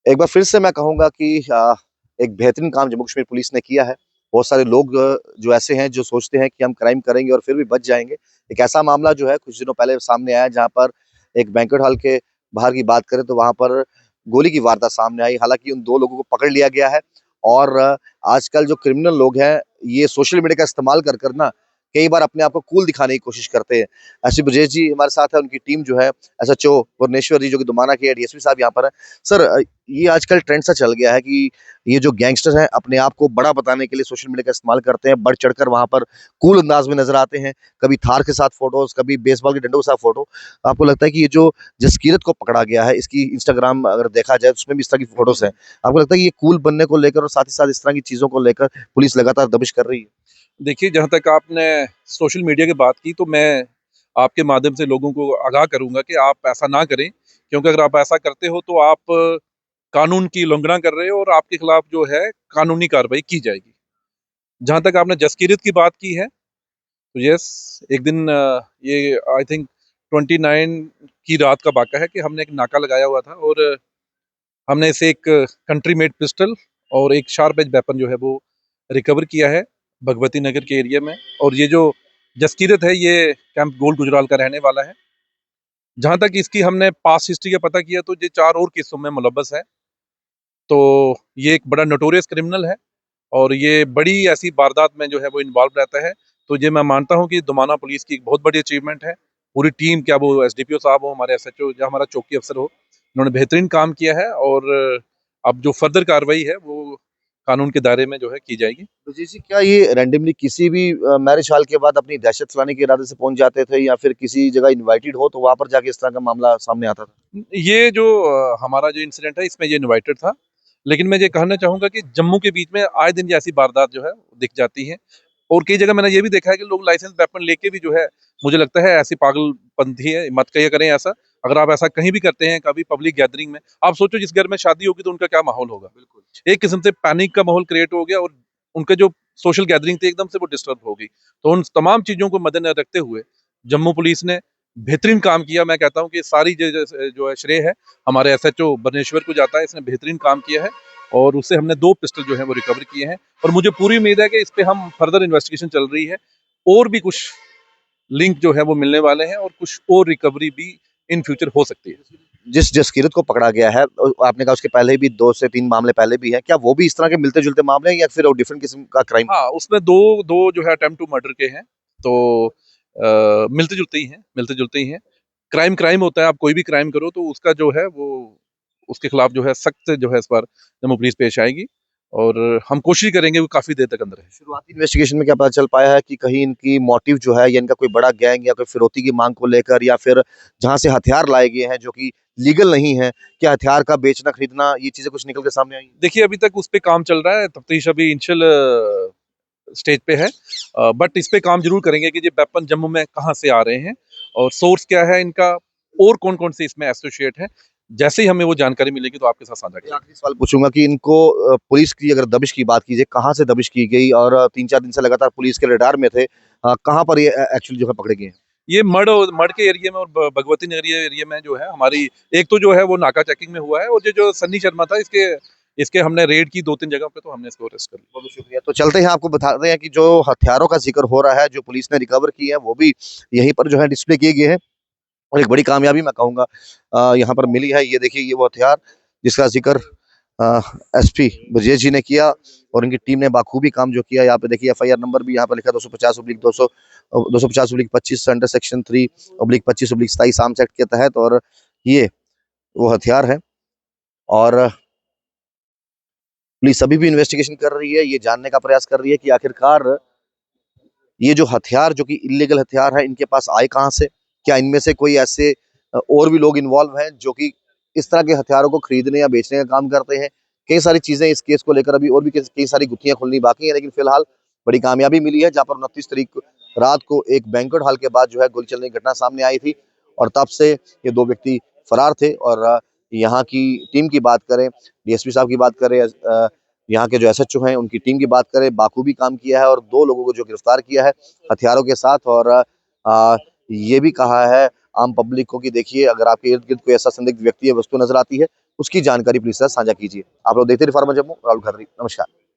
एक बार फिर से मैं कहूँगा कि एक बेहतरीन काम जम्मू कश्मीर पुलिस ने किया है। बहुत सारे लोग जो ऐसे हैं जो सोचते हैं कि हम क्राइम करेंगे और फिर भी बच जाएँगे। एक ऐसा मामला जो है कुछ दिनों पहले सामने आया जहाँ पर एक बैंक्वेट हॉल के बाहर की बात करें तो वहाँ पर गोली की वारदात सामने आई। हालाँकि उन 2 लोगों को पकड़ लिया गया है और आजकल जो क्रिमिनल लोग हैं, ये सोशल मीडिया का इस्तेमाल कर कर ना कई बार अपने आप को कूल दिखाने की कोशिश करते हैं। ऐसे ब्रजेश जी हमारे साथ है, उनकी टीम जो है एसएचओ भुवनेश्वर जी जो कि दोमाना के डीएसपी साहब यहाँ पर हैं। सर ये आजकल ट्रेंड सा चल गया है कि ये जो गैंगस्टर्स हैं अपने आप को बड़ा बताने के लिए सोशल मीडिया का इस्तेमाल करते हैं, बढ़ चढ़कर वहां पर कूल अंदाज में नजर आते हैं। कभी थार के साथ फोटोज, कभी बेसबॉल के डंडों के साथ फोटो। आपको लगता है कि ये जो जसकीरत को पकड़ा गया है, इसकी इंस्टाग्राम अगर देखा जाए तो उसमें भी इस तरह की फोटोज हैं। आपको लगता है कि ये कूल बनने को लेकर और साथ ही साथ इस तरह की चीजों को लेकर पुलिस लगातार दबिश कर रही है? देखिए, जहाँ तक आपने सोशल मीडिया की बात की, तो मैं आपके माध्यम से लोगों को आगाह करूँगा कि आप ऐसा ना करें, क्योंकि अगर आप ऐसा करते हो तो आप कानून की उल्लंघना कर रहे हो और आपके खिलाफ जो है कानूनी कार्रवाई की जाएगी। जहाँ तक आपने जसकीरत की बात की है, तो यस, एक दिन ये आई थिंक 29 की रात का वाक़या है कि हमने एक नाका लगाया हुआ था और हमने इसे एक कंट्री मेड पिस्टल और एक शार्प एज वेपन जो है वो रिकवर किया है भगवती नगर के एरिया में। और ये जो जसकीरत है, ये कैंप गोल गुजराल का रहने वाला है। जहाँ तक इसकी हमने पास्ट हिस्ट्री का पता किया तो ये 4 और केसों में मुलव्वस है। तो ये एक बड़ा नोटोरियस क्रिमिनल है और ये बड़ी ऐसी वारदात में जो है वो इन्वॉल्व रहता है। तो ये मैं मानता हूँ कि दोमाना पुलिस की एक बहुत बड़ी अचीवमेंट है। पूरी टीम, क्या वो एसडीपीओ साहब हो, हमारे एसएचओ या हमारा चौकी अफसर हो, उन्होंने बेहतरीन काम किया है और अब जो फर्दर कार्रवाई है वो कानून के दायरे में जो है की जाएगी। तो जैसे क्या ये रैंडमली किसी भी मैरिज हॉल के बाद अपनी दहशत फैलाने के इरादे से पहुंच जाते थे या फिर किसी जगह इनवाइटेड हो तो वहां पर जाके इस तरह का मामला सामने आता था? ये जो हमारा जो इंसिडेंट है इसमें ये इन्वाइटेड था, लेकिन मैं ये कहना चाहूंगा कि जम्मू के बीच में आए दिन ये ऐसी वारदात जो है दिख जाती है। और कई जगह मैंने ये भी देखा है कि लोग लाइसेंस वेपन लेके भी जो है, मुझे लगता है ऐसी पागलपंथी है, मत कहिए करें ऐसा। अगर आप ऐसा कहीं भी करते हैं कभी पब्लिक गैदरिंग में, आप सोचो जिस घर में शादी होगी तो उनका क्या माहौल होगा। बिल्कुल एक किस्म से पैनिक का माहौल क्रिएट हो गया और उनके जो सोशल गैदरिंग थी एकदम से वो डिस्टर्ब हो गई। तो उन तमाम चीजों को मद्देनजर रखते हुए जम्मू पुलिस ने बेहतरीन काम किया। मैं कहता हूँ कि सारी जो है श्रेय है हमारे एसएचओ बनेश्वर को जाता है। इसने बेहतरीन काम किया है और उससे हमने 2 पिस्टल जो है वो रिकवर किए हैं और मुझे पूरी उम्मीद है कि इस पे हम फर्दर इन्वेस्टिगेशन चल रही है और भी कुछ लिंक जो है वो मिलने वाले हैं और कुछ और रिकवरी भी इन फ्यूचर हो सकती है। जिस जसकीरत को पकड़ा गया है आपने कहा उसके पहले भी 2 से 3 मामले पहले भी हैं। क्या वो भी इस तरह के मिलते-जुलते मामले हैं या फिर वो डिफरेंट किस्म का क्राइम? हाँ, उसमें दो दो जो है अटेम्प्ट टू मर्डर के हैं। तो मिलते जुलते ही हैं, मिलते जुलते ही हैं। क्राइम क्राइम होता है, आप कोई भी क्राइम करो तो उसका जो है वो उसके खिलाफ जो है सख्त जो है इस बार जम्मू पुलिस पेश आएगी और हम कोशिश करेंगे वो काफी देर तक अंदर रहे। शुरुआती इन्वेस्टिगेशन में क्या पता चल पाया है कि कहीं इनकी मोटिव जो है या इनका कोई बड़ा गैंग या कोई फिरौती की मांग को लेकर या फिर जहां से हथियार लाए गए हैं जो कि लीगल नहीं है, क्या हथियार का बेचना खरीदना ये चीजें कुछ निकल के सामने आई? देखिए, अभी तक उस पे काम चल रहा है, तफ्तीश अभी इनिशियल स्टेज पे है। बट इस पे काम जरूर करेंगे कि ये वेपन जम्मू में कहाँ से आ रहे हैं और सोर्स क्या है इनका और कौन कौन से इसमें एसोसिएट है। जैसे ही हमें वो जानकारी मिलेगी तो आपके साथ साझा मैं करेंगे। आखिरी सवाल पूछूंगा कि इनको पुलिस की अगर दबिश की बात कीजिए, कहाँ से दबिश की गई और 3-4 दिन से लगातार पुलिस के रडार में थे, कहाँ पर ये एक्चुअली जो है पकड़े गए हैं? ये मड के एरिया में और भगवती नगर एरिया में जो है हमारी एक तो जो है वो नाका चेकिंग में हुआ है और जो सन्नी शर्मा था इसके इसके हमने रेड की 2-3 जगह पे, तो हमने इसको अरेस्ट कर लिया। बहुत शुक्रिया। तो चलते हैं आपको बता रहे हैं कि जो हथियारों का जिक्र हो रहा है, जो पुलिस ने रिकवर किए हैं, वो भी यहीं पर जो है डिस्प्ले किए गए हैं और एक बड़ी कामयाबी मैं कहूँगा यहाँ पर मिली है। ये देखिए ये वो हथियार जिसका जिक्र एसपी ब्रजेश जी ने किया और इनकी टीम ने बाखूबी काम जो किया। यहाँ पे देखिए एफआईआर नंबर भी यहाँ पर लिखा 250/250/25 अंडर सेक्शन 3/25/27 आर्म्स एक्ट के तहत। और ये वो हथियार है और पुलिस अभी भी इन्वेस्टिगेशन कर रही है, ये जानने का प्रयास कर रही है कि आखिरकार ये जो हथियार जो कि इलीगल हथियार है इनके पास आए कहाँ से? क्या इनमें से कोई ऐसे और भी लोग इन्वॉल्व हैं जो कि इस तरह के हथियारों को खरीदने या बेचने का काम करते हैं? कई सारी चीजें इस केस को लेकर अभी और भी कई सारी गुत्थियां खुलनी बाकी है, लेकिन फिलहाल बड़ी कामयाबी मिली है जहां पर 29 तारीख रात को एक बैंक्वेट हॉल के बाद जो है गोली चलने की घटना सामने आई थी और तब से ये 2 व्यक्ति फरार थे। और यहाँ की टीम की बात करें, डीएसपी साहब की बात करें, यहाँ के जो एसएचओ हैं उनकी टीम की बात करें, बाखूबी काम किया है और 2 लोगों को जो गिरफ्तार किया है हथियारों के साथ। और ये भी कहा है आम पब्लिक को कि देखिए अगर आपके इर्द गिर्द कोई ऐसा संदिग्ध व्यक्ति या वस्तु नजर आती है उसकी जानकारी पुलिस के साथ साझा कीजिए। आप लोग देखते रहिए फार्मर जम्मू, राहुल खत्री, नमस्कार।